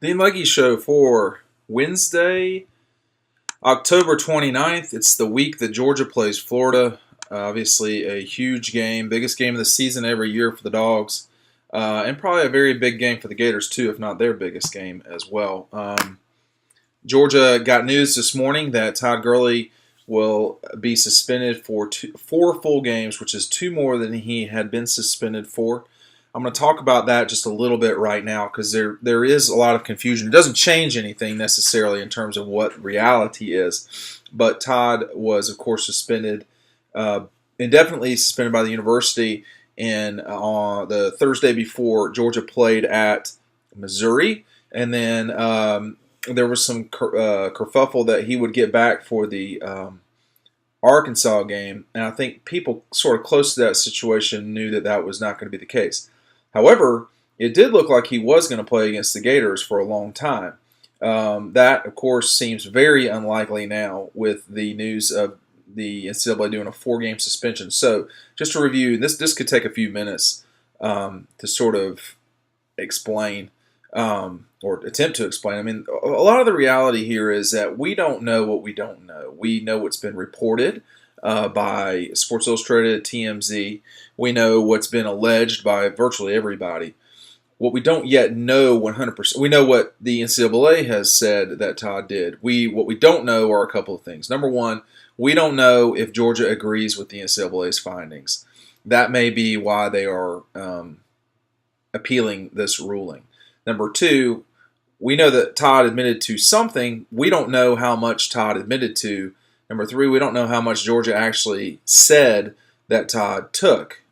The Legge Show for Wednesday, October 29th. It's the week that Georgia plays Florida. Obviously, a huge game, biggest game of the season every year for the Dogs, and probably a very big game for the Gators, too, if not their biggest game as well. Georgia got news this morning that Todd Gurley will be suspended for four full games, which is two more than he had been suspended for. I'm going to talk about that just a little bit right now because there is a lot of confusion. It doesn't change anything necessarily in terms of what reality is, but Todd was, of course, suspended, indefinitely suspended by the university on the Thursday before Georgia played at Missouri, and then there was some kerfuffle that he would get back for the Arkansas game, and I think people sort of close to that situation knew that that was not going to be the case. However, it did look like he was going to play against the Gators for a long time. That, of course, seems very unlikely now with the news of the NCAA doing a four-game suspension. So, just to review, this could take a few minutes to sort of explain or attempt to explain. I mean, a lot of the reality here is that we don't know what we don't know. We know what's been reported by Sports Illustrated, TMZ. We know what's been alleged by virtually everybody. What we don't yet know 100%, we know what the NCAA has said that Todd did. What we don't know are a couple of things. Number one, we don't know if Georgia agrees with the NCAA's findings. That may be why they are appealing this ruling. Number two, we know that Todd admitted to something. We don't know how much Todd admitted to. Number three, we don't know how much Georgia actually said that Todd took.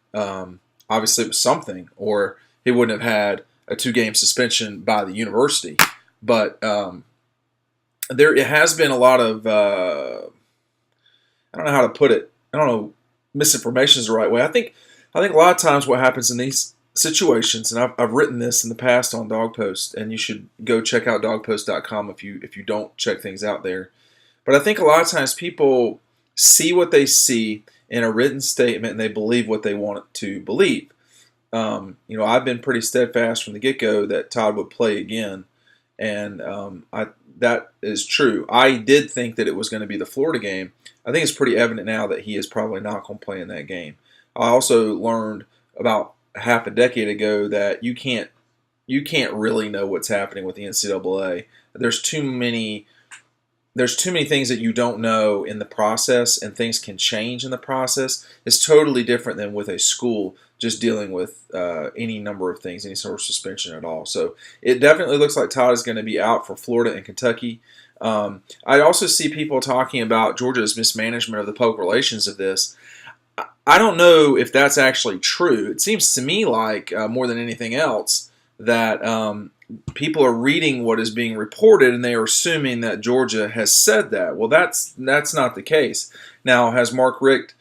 Obviously, it was something, or he wouldn't have had a two-game suspension by the university. But there has been a lot of, I don't know how to put it. I don't know, misinformation is the right way. I think a lot of times what happens in these situations, and I've written this in the past on Dog Post, and you should go check out dogpost.com if you don't check things out there. But I think a lot of times people see what they see in a written statement and they believe what they want to believe. I've been pretty steadfast from the get-go that Todd would play again, and that is true. I did think that it was going to be the Florida game. I think it's pretty evident now that he is probably not going to play in that game. I also learned about half a decade ago that you can't really know what's happening with the NCAA. There's too many things that you don't know in the process, and things can change in the process. It's totally different than with a school just dealing with any number of things, any sort of suspension at all. So it definitely looks like Todd is going to be out for Florida and Kentucky. I also see people talking about Georgia's mismanagement of the public relations of this. I don't know if that's actually true. It seems to me like, more than anything else, that people are reading what is being reported and they are assuming that Georgia has said that. Well, that's not the case. Now, has Mark Richt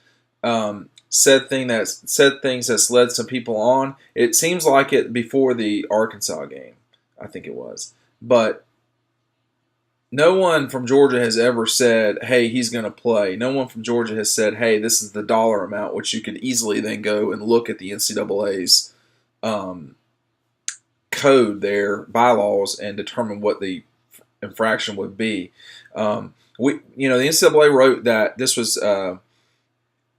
said things that's led some people on? It seems like it before the Arkansas game, I think it was. But no one from Georgia has ever said, hey, he's going to play. No one from Georgia has said, hey, this is the dollar amount, which you could easily then go and look at the NCAA's code, their bylaws, and determine what the infraction would be. The NCAA wrote that this was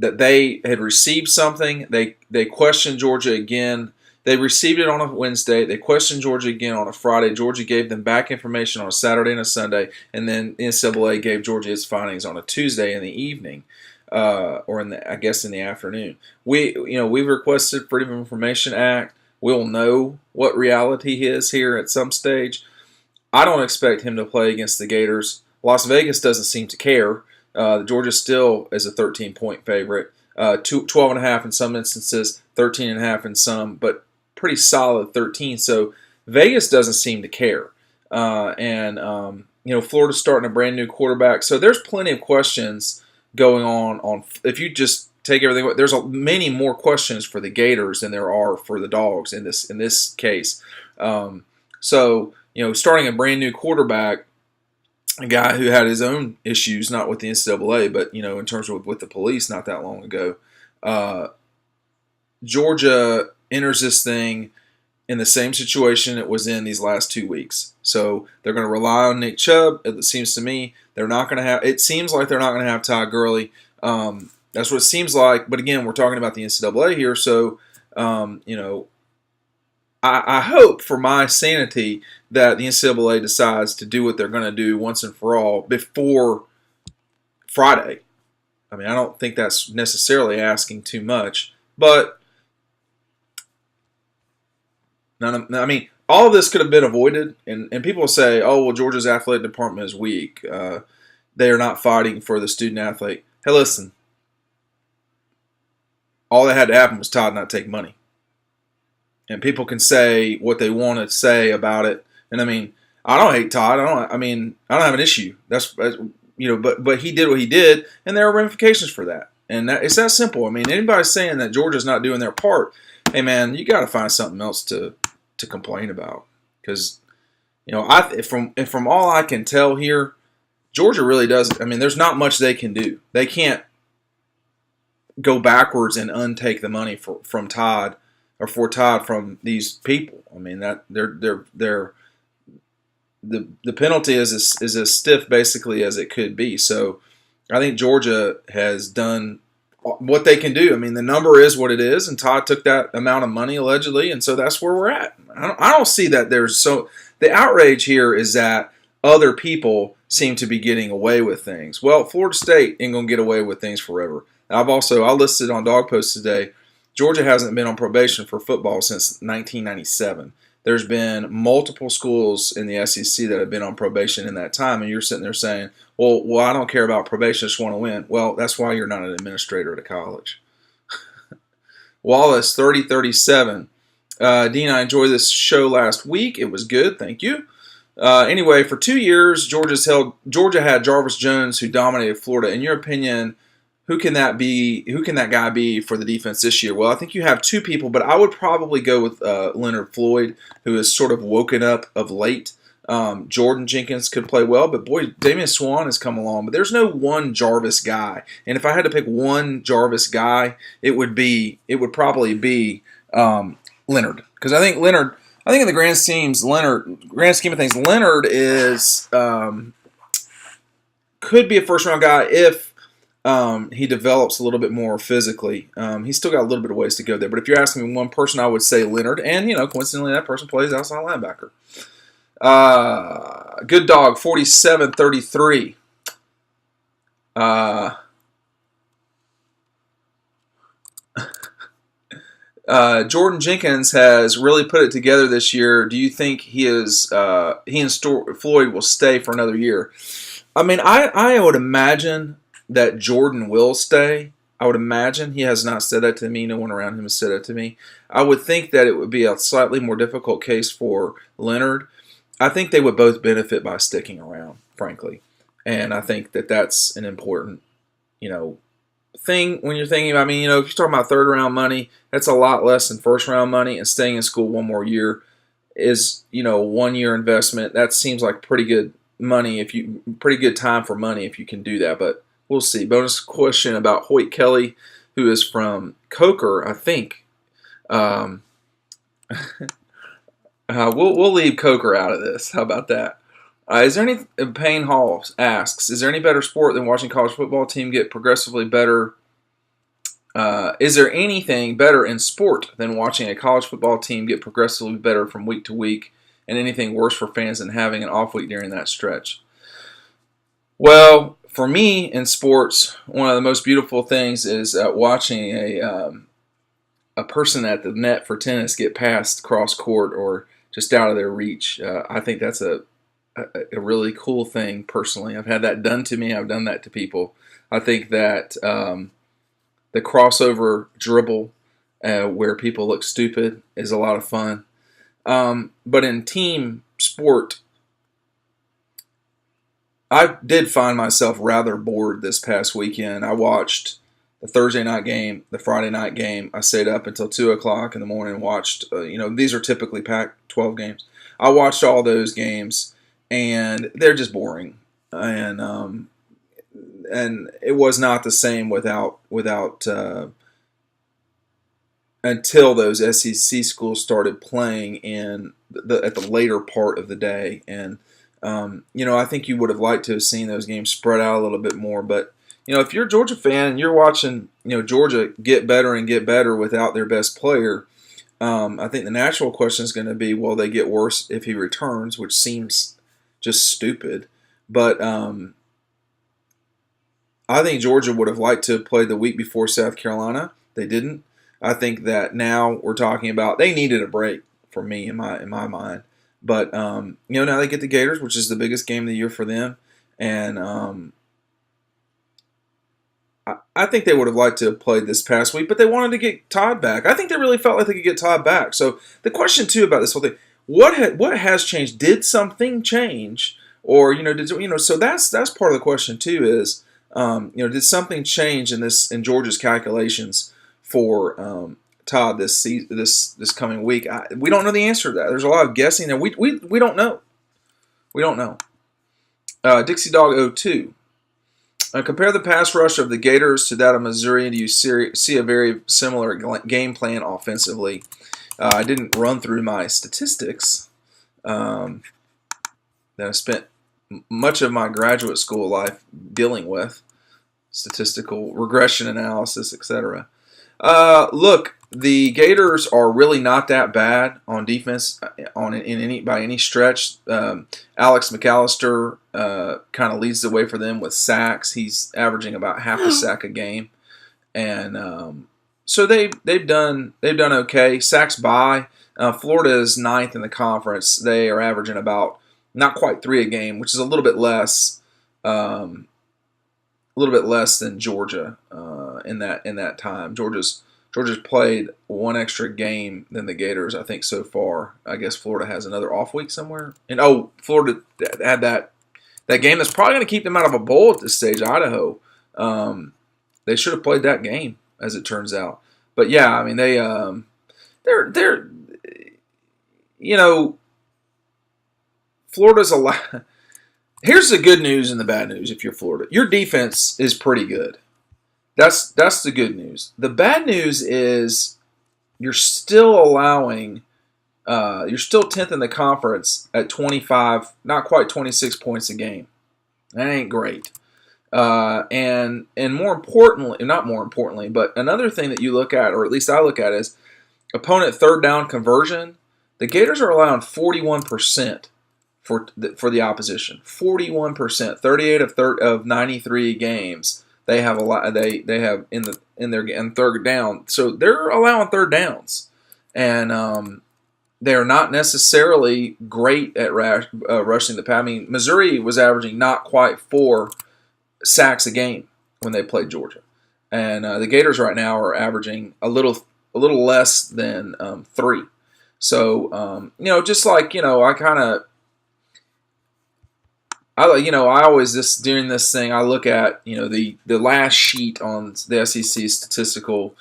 that they had received something. They questioned Georgia again. They received it on a Wednesday. They questioned Georgia again on a Friday. Georgia gave them back information on a Saturday and a Sunday, and then the NCAA gave Georgia its findings on a Tuesday in the evening, or in the afternoon. We've requested Freedom of Information Act. We'll know what reality is here at some stage. I don't expect him to play against the Gators. Las Vegas doesn't seem to care. Georgia still is a 13-point favorite. 12.5 in some instances, 13.5 in some, but pretty solid 13. So Vegas doesn't seem to care. Florida's starting a brand new quarterback. So there's plenty of questions going on if you just take everything. There's many more questions for the Gators than there are for the Dogs in this case. Starting a brand new quarterback, a guy who had his own issues, not with the NCAA, but in terms of with the police not that long ago. Georgia enters this thing in the same situation it was in these last 2 weeks. So they're going to rely on Nick Chubb. It seems to me they're not going to have. It seems like they're not going to have Todd Gurley. That's what it seems like. But again, we're talking about the NCAA here, so I hope for my sanity that the NCAA decides to do what they're going to do once and for all before Friday. I mean, I don't think that's necessarily asking too much, but all of this could have been avoided, and people say, oh, well, Georgia's athletic department is weak. They are not fighting for the student athlete. Hey, listen, all that had to happen was Todd not take money. And people can say what they want to say about it. And I mean, I don't hate Todd. I don't have an issue. But he did what he did, and there are ramifications for that. And it's that simple. I mean, anybody saying that Georgia's not doing their part, hey man, you got to find something else to complain about. Because from all I can tell here, Georgia really doesn't. I mean, there's not much they can do. They can't go backwards and untake the money from Todd or for Todd from these people. I mean, that the penalty is as stiff basically as it could be. So I think Georgia has done what they can do. I mean, the number is what it is, and Todd took that amount of money allegedly, and so that's where we're at. I don't see that the outrage here is that other people seem to be getting away with things. Well, Florida State ain't gonna get away with things forever. I listed on Dog Post today, Georgia hasn't been on probation for football since 1997. There's been multiple schools in the SEC that have been on probation in that time, and you're sitting there saying, well, I don't care about probation, I just want to win. Well, that's why you're not an administrator at a college. Wallace, 30-37. Dean, I enjoyed this show last week. It was good, thank you. Anyway, for 2 years, Georgia had Jarvis Jones, who dominated Florida. In your opinion, who can that be? Who can that guy be for the defense this year? Well, I think you have two people, but I would probably go with Leonard Floyd, who has sort of woken up of late. Jordan Jenkins could play well, but boy, Damian Swann has come along. But there's no one Jarvis guy, and if I had to pick one Jarvis guy, it would probably be Leonard, because I think in the grand scheme of things, Leonard is could be a first round guy if he develops a little bit more physically. He's still got a little bit of ways to go there. But if you're asking me one person, I would say Leonard. And, coincidentally, that person plays outside linebacker. Good dog, 47-33. Jordan Jenkins has really put it together this year. Do you think he and Floyd will stay for another year? I mean, I would imagine that Jordan will stay. I would imagine. He has not said that to me. No one around him has said that to me. I would think that it would be a slightly more difficult case for Leonard. I think they would both benefit by sticking around, frankly. And I think that that's an important, thing when you're thinking about, if you're talking about third round money, that's a lot less than first round money, and staying in school one more year is, 1 year investment. That seems like pretty good money pretty good time for money if you can do that, but we'll see. Bonus question about Hoyt Kelly, who is from Coker, I think. We'll leave Coker out of this. How about that? Is there any? Payne Hall asks, is there any better sport than watching college football team get progressively better? Is there anything better in sport than watching a college football team get progressively better from week to week, and anything worse for fans than having an off week during that stretch? Well, for me in sports, one of the most beautiful things is watching a person at the net for tennis get passed cross court or just out of their reach. I think that's a really cool thing personally. I've had that done to me. I've done that to people. I think that the crossover dribble where people look stupid is a lot of fun. But in team sport, I did find myself rather bored this past weekend. I watched the Thursday night game, the Friday night game. I stayed up until 2 o'clock in the morning and watched, these are typically Pac-12 games. I watched all those games, and they're just boring. And it was not the same without until those SEC schools started playing at the later part of the day. And, I think you would have liked to have seen those games spread out a little bit more. But, if you're a Georgia fan and you're watching, Georgia get better and get better without their best player, I think the natural question is going to be, will they get worse if he returns, which seems just stupid. But I think Georgia would have liked to have played the week before South Carolina. They didn't. I think that now we're talking about they needed a break for me in my mind. But now they get the Gators, which is the biggest game of the year for them, and I think they would have liked to have played this past week, but they wanted to get Todd back. I think they really felt like they could get Todd back. So the question too about this whole thing: what has changed? Did something change, or So that's part of the question too. Is did something change in Georgia's calculations for Todd this coming week? We don't know the answer to that. There's a lot of guessing there. We don't know. We don't know. Dixie Dog 02. Compare the pass rush of the Gators to that of Missouri, and do you see a very similar game plan offensively? I didn't run through my statistics that I spent much of my graduate school life dealing with, statistical regression analysis, etc. Look, the Gators are really not that bad on defense by any stretch. Alex McAllister kind of leads the way for them with sacks. He's averaging about half a sack a game, and so they've done okay. Sacks by Florida is ninth in the conference. They are averaging about not quite 3 a game, which is a little bit less than Georgia in that time. Georgia's played one extra game than the Gators, I think, so far. I guess Florida has another off week somewhere. And Florida had that game that's probably going to keep them out of a bowl at this stage, Idaho. They should have played that game, as it turns out. But yeah, I mean they're Florida's a lot. Here's the good news and the bad news if you're Florida. Your defense is pretty good. That's the good news. The bad news is you're still allowing you're still 10th in the conference at 25, not quite 26 points a game. That ain't great. And more importantly, not more importantly, but another thing that you look at, or at least I look at, is opponent third down conversion. The Gators are allowing 41% for the opposition. 41%, 38 of 93 games. They have a lot. They have in third down. So they're allowing third downs, and they're not necessarily great at rushing the pass. I mean, Missouri was averaging not quite 4 sacks a game when they played Georgia, and the Gators right now are averaging a little less than 3. So just like I always during this thing I look at the last sheet on the SEC statistical.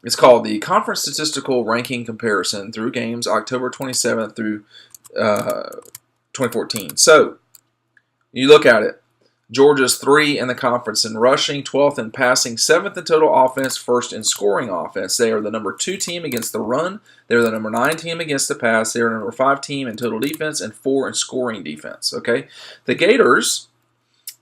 It's called the Conference Statistical Ranking Comparison through games October 27th through 2014. So you look at it. Georgia's 3 in the conference in rushing, 12th in passing, 7th in total offense, 1st in scoring offense. They are the number 2 team against the run. They're the number 9 team against the pass. They're the number 5 team in total defense and 4 in scoring defense. Okay, the Gators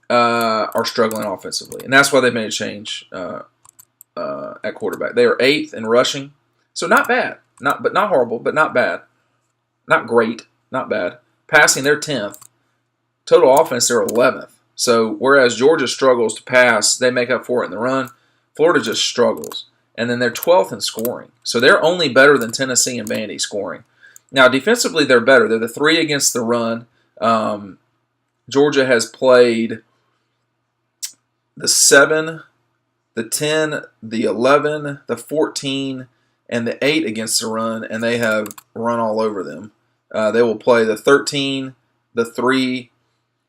are struggling offensively, and that's why they made a change at quarterback. They are 8th in rushing, so not bad, not horrible, but not bad, not great, not bad. Passing, they're 10th. Total offense, they're 11th. So whereas Georgia struggles to pass, they make up for it in the run. Florida just struggles. And then they're 12th in scoring. So they're only better than Tennessee and Vandy scoring. Now, defensively, they're better. They're the 3 against the run. Georgia has played the 7, the 10, the 11, the 14, and the 8 against the run, and they have run all over them. They will play the 13, the 3,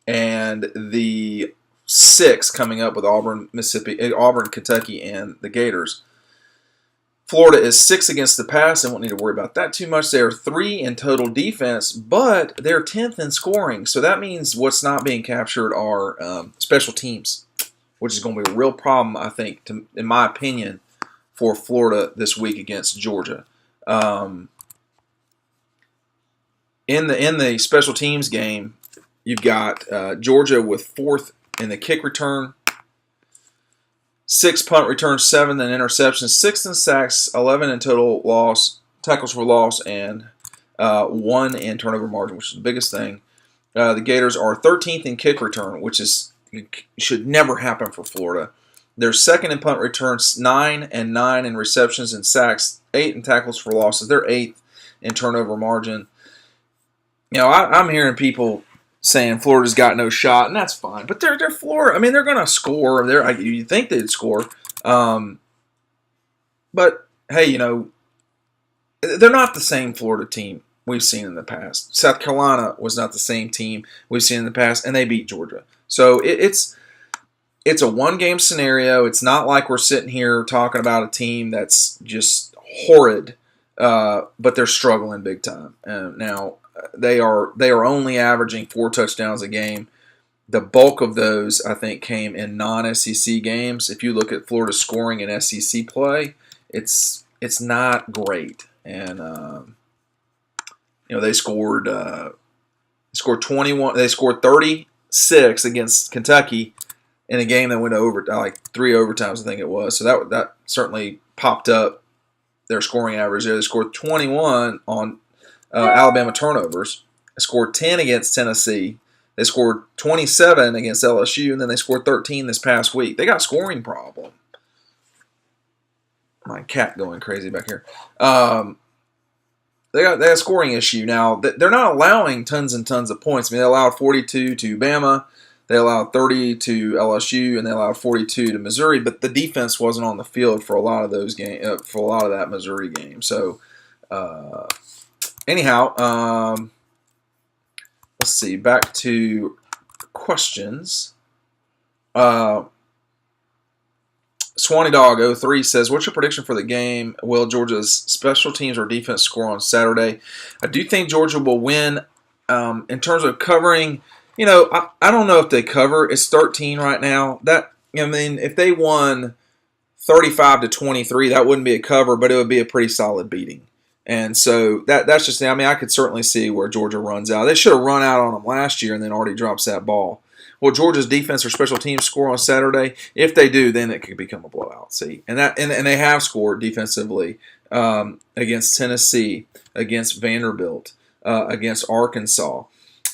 and the 6 coming up with Auburn, Kentucky, and the Gators. Florida is 6 against the pass. I won't need to worry about that too much. They are 3 in total defense, but they're 10th in scoring. So that means what's not being captured are special teams, which is going to be a real problem, I think, in my opinion, for Florida this week against Georgia. In the special teams game, you've got Georgia with 4th in the kick return, 6 punt returns, 7 in interceptions, 6 in sacks, 11 in total tackles for loss, and 1 in turnover margin, which is the biggest thing. The Gators are 13th in kick return, which should never happen for Florida. They're 2nd in punt returns, 9 and 9 in receptions and sacks, 8 in tackles for losses. They're 8th in turnover margin. I'm hearing people saying Florida's got no shot, and that's fine. But they're Florida. I mean, they're going to score. You'd think they'd score. But, hey, they're not the same Florida team we've seen in the past. South Carolina was not the same team we've seen in the past, and they beat Georgia. So it's a one-game scenario. It's not like we're sitting here talking about a team that's just horrid, but they're struggling big time. Now, they are only averaging 4 touchdowns a game. The bulk of those, I think, came in non-SEC games. If you look at Florida's scoring in SEC play, it's not great. And they scored 21. They scored 36 against Kentucky in a game that went over like 3 overtimes, I think it was. So that certainly popped up their scoring average there. They scored 21 on Alabama turnovers. They scored 10 against Tennessee. They scored 27 against LSU, and then they scored 13 this past week. They got a scoring problem. My cat going crazy back here. They got a scoring issue. Now, they're not allowing tons and tons of points. I mean, they allowed 42 to Bama. They allowed 30 to LSU, and they allowed 42 to Missouri. But the defense wasn't on the field for a lot of those games, for a lot of that Missouri game. So, anyhow, let's see. Back to questions. Swanee Dog 03 says, "What's your prediction for the game? Will Georgia's special teams or defense score on Saturday?" I do think Georgia will win. In terms of covering, I don't know if they cover. It's 13 right now. If they won 35-23, that wouldn't be a cover, but it would be a pretty solid beating. And so that's just. I could certainly see where Georgia runs out. They should have run out on them last year and then already drops that ball. Will Georgia's defense or special teams score on Saturday? If they do, then it could become a blowout. See, and they have scored defensively against Tennessee, against Vanderbilt, against Arkansas,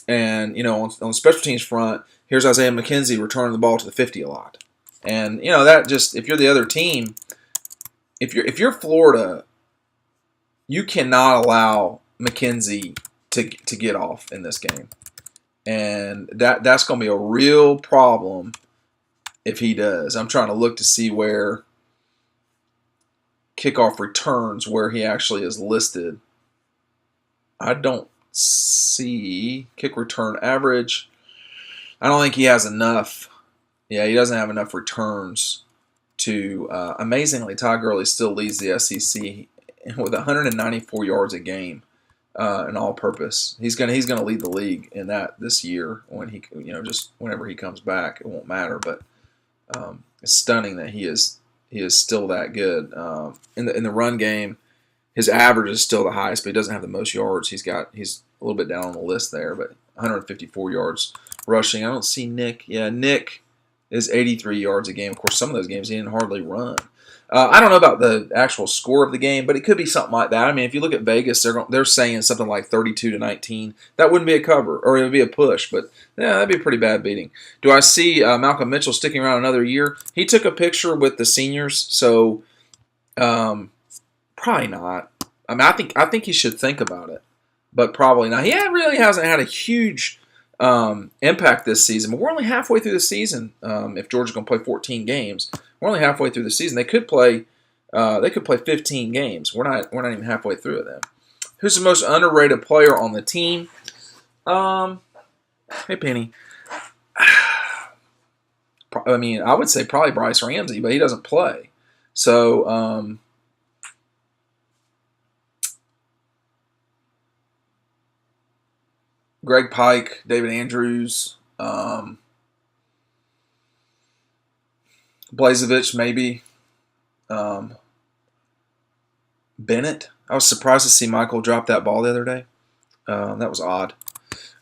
and on the special teams front, here's Isaiah McKenzie returning the ball to the 50 a lot, and that just, if you're the other team, if you're Florida, you cannot allow McKenzie to get off in this game. And that's going to be a real problem if he does. I'm trying to look to see where kickoff returns, where he actually is listed. I don't see kick return average. I don't think he has enough. Yeah, he doesn't have enough returns to. Amazingly, Todd Gurley still leads the SEC with 194 yards a game. An all-purpose. He's gonna lead the league in that this year when he just whenever he comes back. It won't matter, but it's stunning that he is still that good. In the run game, his average is still the highest, but he doesn't have the most yards. He's a little bit down on the list there, but 154 yards rushing. I don't see Nick. Yeah, Nick is 83 yards a game. Of course, some of those games he didn't hardly run. I don't know about the actual score of the game, but it could be something like that. I mean, if you look at Vegas, they're saying something like 32-19. That wouldn't be a cover, or it would be a push, but yeah, that'd be a pretty bad beating. Do I see Malcolm Mitchell sticking around another year? He took a picture with the seniors, so probably not. I mean, I think he should think about it, but probably not. He really hasn't had a huge impact this season, but we're only halfway through the season. If Georgia's going to play 14 games. We're only halfway through the season. They could play 15 games. We're not even halfway through it then. Who's the most underrated player on the team? Hey Penny. I mean, I would say probably Bryce Ramsey, but he doesn't play. So Greg Pike, David Andrews, Blazevich maybe. Bennett. I was surprised to see Michael drop that ball the other day. That was odd.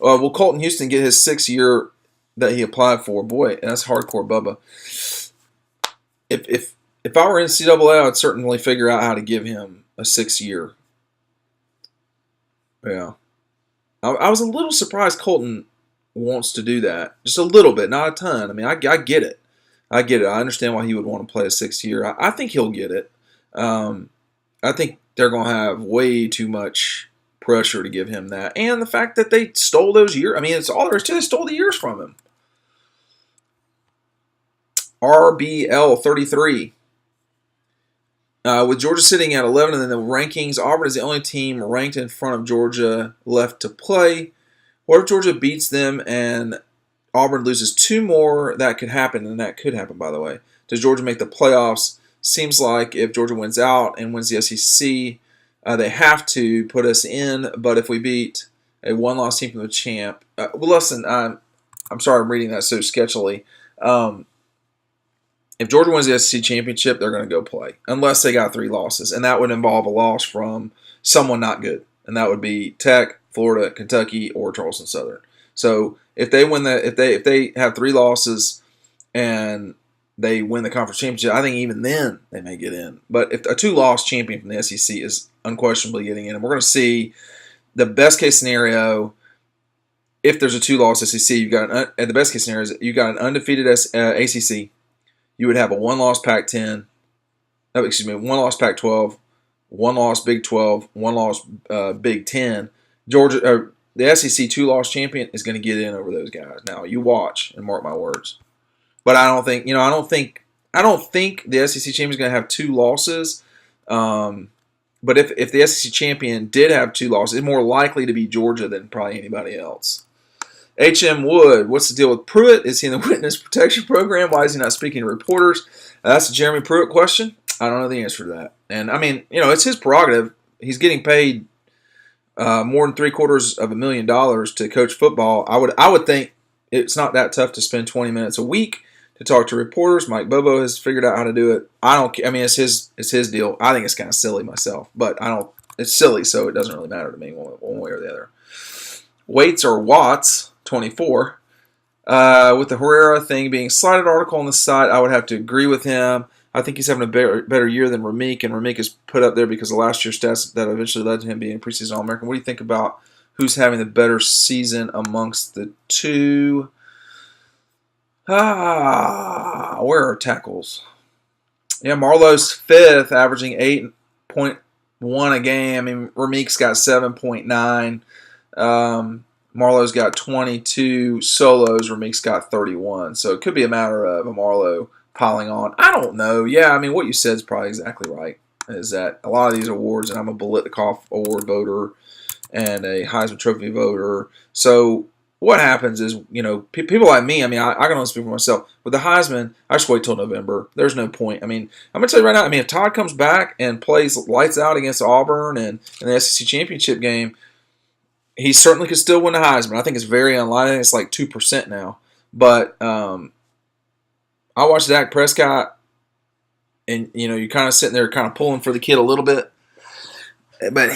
Will Colton Houston get his 6th year that he applied for? Boy, that's hardcore, Bubba. If I were NCAA, I'd certainly figure out how to give him a 6th year. Yeah. I was a little surprised Colton wants to do that. Just a little bit, not a ton. I mean, I get it. I get it. I understand why he would want to play a 6th year. I think he'll get it. I think they're going to have way too much pressure to give him that. And the fact that they stole those years. I mean, it's all there is to it. They stole the years from him. RBL 33. With Georgia sitting at 11 in the rankings, Auburn is the only team ranked in front of Georgia left to play. What if Georgia beats them and Auburn loses 2 more? That could happen, and that could happen, by the way. Does Georgia make the playoffs? Seems like if Georgia wins out and wins the SEC, they have to put us in. But if we beat a 1-loss team from the champ, well, listen, I'm sorry I'm reading that so sketchily. If Georgia wins the SEC championship, they're going to go play, unless they got 3 losses, and that would involve a loss from someone not good, and that would be Tech, Florida, Kentucky, or Charleston Southern. So if they win if they have 3 losses and they win the conference championship, I think even then they may get in. But if a 2-loss champion from the SEC is unquestionably getting in, and we're going to see the best case scenario. If there's a 2-loss SEC, you've got the best case scenario is you got an undefeated ACC. You would have a 1-loss Pac-10, 1-loss Pac-12, 1-loss Big 12, 1-loss Big 10. Georgia, the SEC 2-loss champion is going to get in over those guys. Now you watch and mark my words. But I don't think the SEC champion is going to have 2 losses. But if the SEC champion did have 2 losses, it's more likely to be Georgia than probably anybody else. H.M. Wood, what's the deal with Pruitt? Is he in the witness protection program? Why is he not speaking to reporters? That's a Jeremy Pruitt question. I don't know the answer to that. And, I mean, it's his prerogative. He's getting paid more than $750,000 to coach football. I would think it's not that tough to spend 20 minutes a week to talk to reporters. Mike Bobo has figured out how to do it. It's his deal. I think it's kind of silly myself. But it's silly, so it doesn't really matter to me one way or the other. Waits or Watts, 24. With the Herrera thing being slighted article on the site, I would have to agree with him. I think he's having a better year than Ramik, and Ramik is put up there because of last year's stats that eventually led to him being preseason All-American. What do you think about who's having the better season amongst the two? Where are tackles? Yeah, Marlowe's 5th, averaging 8.1 a game. I mean, Ramik's got 7.9. Marlowe's got 22 solos. Ramik's got 31. So it could be a matter of a Marlowe piling on. I don't know. Yeah, I mean, what you said is probably exactly right. Is that a lot of these awards, and I'm a Biletnikoff Award voter and a Heisman Trophy voter. So what happens is, people like me, I mean, I can only speak for myself. With the Heisman, I just wait till November. There's no point. I mean, I'm going to tell you right now, I mean, if Todd comes back and plays lights out against Auburn and in the SEC championship game, he certainly could still win the Heisman. I think it's very unlikely. It's like 2% now. But I watched Dak Prescott, and you're kind of sitting there, kind of pulling for the kid a little bit. But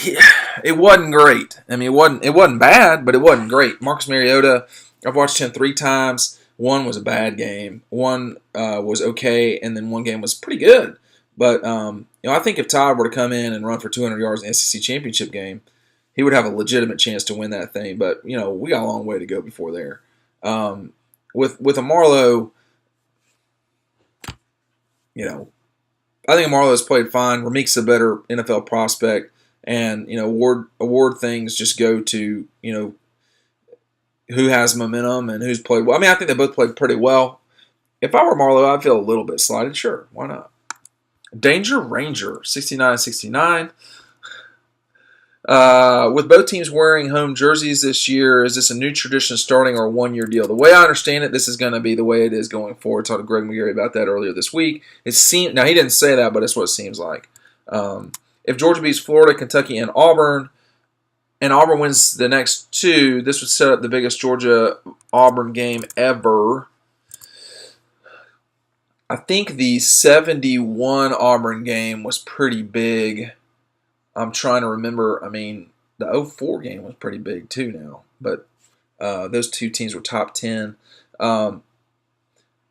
it wasn't great. I mean, it wasn't bad, but it wasn't great. Marcus Mariota, I've watched him 3 times. One was a bad game. One was okay, and then one game was pretty good. But I think if Todd were to come in and run for 200 yards in the SEC championship game, he would have a legitimate chance to win that thing. But we got a long way to go before there. With a Marlowe, I think Marlowe's played fine. Ramik's a better NFL prospect, and award things just go to who has momentum and who's played well. I mean, I think they both played pretty well. If I were Marlowe, I'd feel a little bit slighted. Sure, why not? Danger Ranger, 69-69. With both teams wearing home jerseys this year, is this a new tradition starting or a 1-year deal? The way I understand it, this is going to be the way it is going forward. I talked to Greg McGarry about that earlier this week. Now, he didn't say that, but it's what it seems like. If Georgia beats Florida, Kentucky, and Auburn wins the next 2, this would set up the biggest Georgia-Auburn game ever. I think the 71 Auburn game was pretty big I'm trying to remember. I mean, the '04 game was pretty big too now, but those two teams were top 10. Um,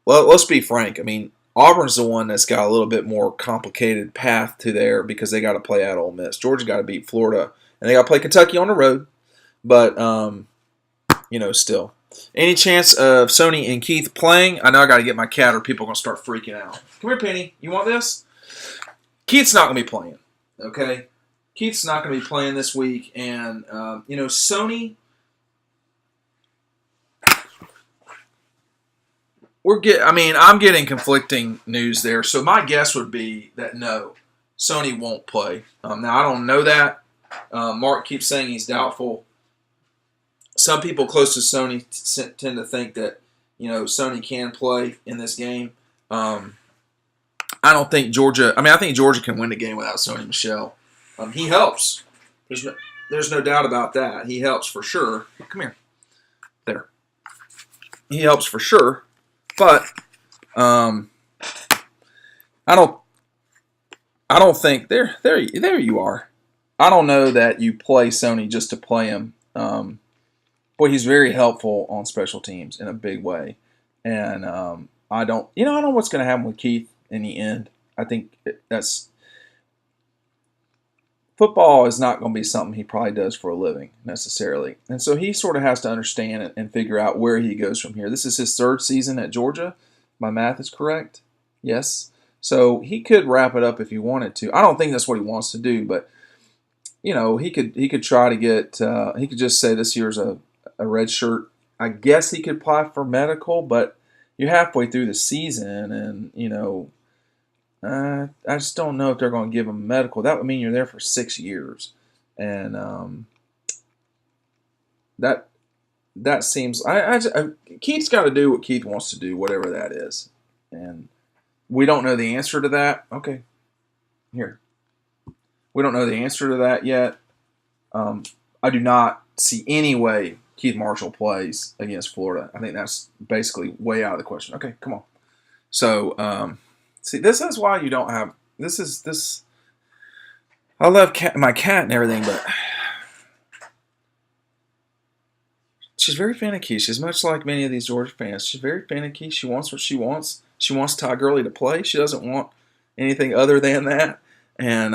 well, let's be frank. I mean, Auburn's the one that's got a little bit more complicated path to there because they got to play at Ole Miss. Georgia got to beat Florida, and they got to play Kentucky on the road. But still, any chance of Sony and Keith playing? I know I got to get my cat, or people are gonna start freaking out. Come here, Penny. You want this? Keith's not gonna be playing. Okay, Keith's not gonna be playing this week, and Sony. I'm getting conflicting news there. So my guess would be that no, Sony won't play. Now I don't know that. Mark keeps saying he's doubtful. Some people close to Sony tend to think that Sony can play in this game. I don't think Georgia. I think Georgia can win the game without Sony Michel. He helps. There's no doubt about that. He helps for sure. Come here. There. He helps for sure. But I don't think there you are. I don't know that you play Sony just to play him. Boy, he's very helpful on special teams in a big way. And I don't know what's going to happen with Keith in the end. I think that's football is not going to be something he probably does for a living necessarily. And so he sort of has to understand and figure out where he goes from here. This is his third season at Georgia. My math is correct. Yes. So he could wrap it up if he wanted to. I don't think that's what he wants to do, but he could try to get he could just say this year's a red shirt. I guess he could apply for medical, but you're halfway through the season and I just don't know if they're going to give him medical. That would mean you're there for 6 years, and that seems. Keith's got to do what Keith wants to do, whatever that is, and we don't know the answer to that. Okay, here we don't know the answer to that yet. I do not see any way Keith Marshall plays against Florida. I think that's basically way out of the question. Okay, come on. So. See, this is why you don't have this. I love my cat and everything, but she's very finicky. She's much like many of these Georgia fans. She's very finicky. She wants what she wants. She wants Todd Gurley to play. She doesn't want anything other than that. And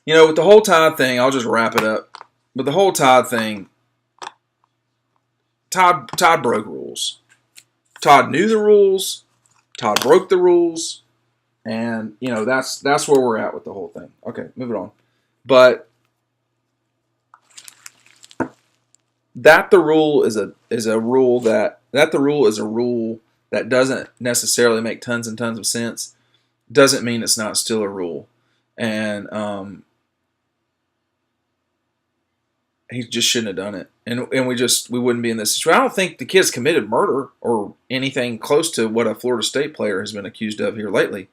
with the whole Todd thing, I'll just wrap it up. With the whole Todd thing, Todd broke rules. Todd knew the rules. Todd broke the rules, and that's where we're at with the whole thing. Okay, moving on. But that the rule is a rule that doesn't necessarily make tons and tons of sense doesn't mean it's not still a rule, and he just shouldn't have done it. And we wouldn't be in this situation. I don't think the kid's committed murder or anything close to what a Florida State player has been accused of here lately.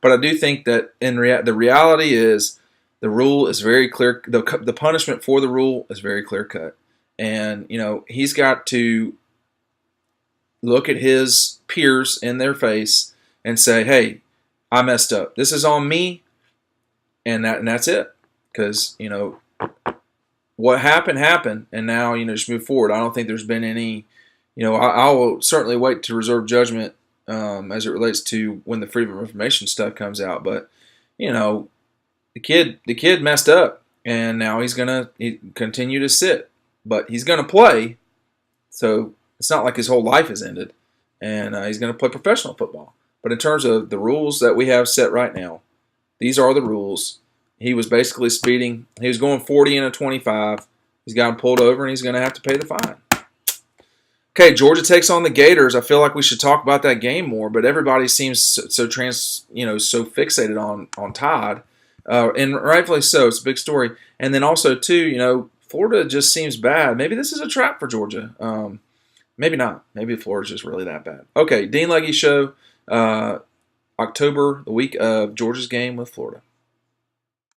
But I do think that the reality is the rule is very clear. The punishment for the rule is very clear cut. And, he's got to look at his peers in their face and say, hey, I messed up. This is on me. And that's it. Because, what happened, and now, just move forward. I don't think there's been any, I will certainly wait to reserve judgment as it relates to when the Freedom of Information stuff comes out. But, the kid messed up, and now he's going to continue to sit. But he's going to play, so it's not like his whole life has ended. And he's going to play professional football. But in terms of the rules that we have set right now, these are the rules. He was basically speeding. He was going 40 in a 25. He's got him pulled over, and he's going to have to pay the fine. Okay, Georgia takes on the Gators. I feel like we should talk about that game more, but everybody seems so fixated on Todd, and rightfully so. It's a big story. And then also too, Florida just seems bad. Maybe this is a trap for Georgia. Maybe not. Maybe Florida's just really that bad. Okay, Dean Legge Show, October, the week of Georgia's game with Florida.